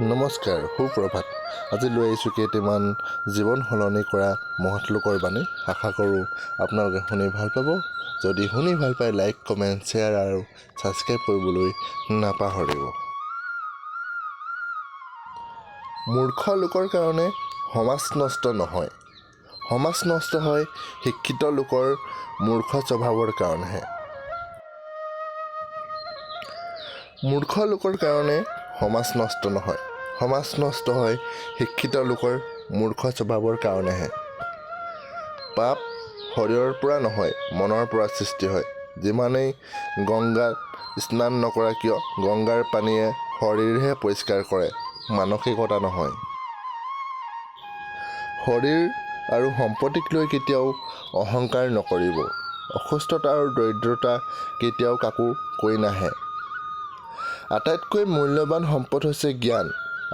নমস্কাৰ, সুপ্ৰভাত। আজি লৈ আহিছোঁ কেইটামান জীৱন সলনি কৰা মহৎ লোকৰ বাণী। আশা কৰোঁ আপোনালোকে শুনি ভাল পাব। যদি শুনি ভাল পায় লাইক, কমেণ্ট, শ্বেয়াৰ আৰু ছাবস্ক্ৰাইব কৰিবলৈ নাপাহৰিব। মূৰ্খ লোকৰ কাৰণে সমাজ নষ্ট নহয়। সমাজ নষ্ট হয় শিক্ষিত লোকৰ মূৰ্খ স্বভাৱৰ কাৰণেহে। মূৰ্খ লোকৰ কাৰণে সমাজ নষ্ট নহয়। সমাজ নষ্ট হয় শিক্ষিত লোকৰ মূৰ্খ স্বভাৱৰ কাৰণেহে। পাপ শৰীৰৰ পৰা নহয়, মনৰ পৰা সৃষ্টি হয়। যিমানেই গংগাত স্নান নকৰা কিয়, গংগাৰ পানীয়ে শৰীৰহে পৰিষ্কাৰ কৰে, মানসিকতা নহয়। শৰীৰ আৰু সম্পত্তিক লৈ কেতিয়াও অহংকাৰ নকৰিব। অসুস্থতা আৰু দৰিদ্ৰতা কেতিয়াও কাকো কৈ নাহে। আটাইতকৈ মূল্যৱান সম্পদ হৈছে জ্ঞান।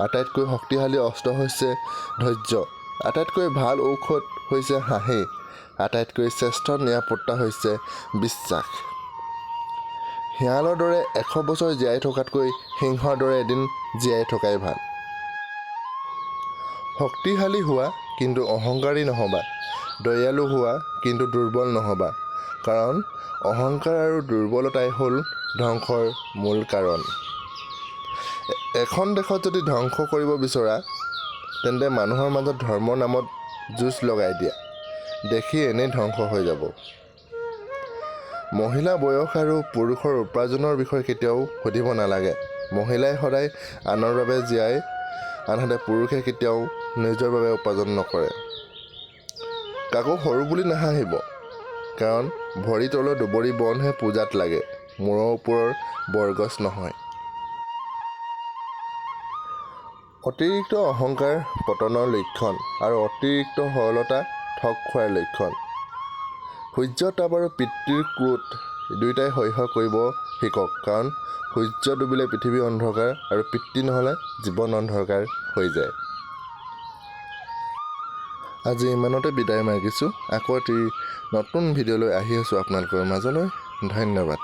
আটাইতকৈ শক্তিশালী অস্ত্ৰ হৈছে ধৈৰ্য। আটাইতকৈ ভাল ঔষধ হৈছে হাঁহি। আটাইতকৈ শ্ৰেষ্ঠ নিৰাপত্তা হৈছে বিশ্বাস। শিয়ালৰ দৰে 100 বছৰ জীয়াই থকাতকৈ সিংহৰ দৰে এদিন জীয়াই থকাই ভাল। শক্তিশালী হোৱা কিন্তু অহংকাৰী নহবা। দয়ালু হোৱা কিন্তু দুৰ্বল নহবা। কাৰণ অহংকাৰ আৰু দুৰ্বলতাই হ'ল ধ্বংসৰ মূল কাৰণ। এখন দেশত যদি ধ্বংস কৰিব বিচৰা, তেন্তে মানুহৰ মাজত ধৰ্মৰ নামত যুঁজ লগাই দিয়া। দেখি এনেই ধ্বংস হৈ যাব। মহিলা বয়স আৰু পুৰুষৰ উপাৰ্জনৰ বিষয়ে কেতিয়াও সুধিব নালাগে। মহিলাই সদায় আনৰ বাবে জীয়াই, আনহাতে পুৰুষে কেতিয়াও নিজৰ বাবে উপাৰ্জন নকৰে। কাকো সৰু বুলি নাহাঁহিব, কাৰণ ভৰি তলৰ দুবৰি বনহে পূজাত লাগে, মূৰৰ ওপৰৰ বৰগছ নহয়। অতিৰিক্ত অহংকাৰ পতনৰ লক্ষণ আৰু অতিৰিক্ত সৰলতা ঠগ খোৱাৰ লক্ষণ। সূৰ্যৰ তাপ আৰু পিতৃৰ ক্ৰোধ দুয়োটাই সহ্য কৰিব শিকক, কাৰণ সূৰ্য ডুবিলে পৃথিৱী অন্ধকাৰ আৰু পিতৃ নহ'লে জীৱন অন্ধকাৰ হৈ যায়। আজি ইমানতে বিদায় মাগিছোঁ। আকৌ এটি নতুন ভিডিঅ'লৈ আহি আছোঁ আপোনালোকৰ মাজলৈ। ধন্যবাদ।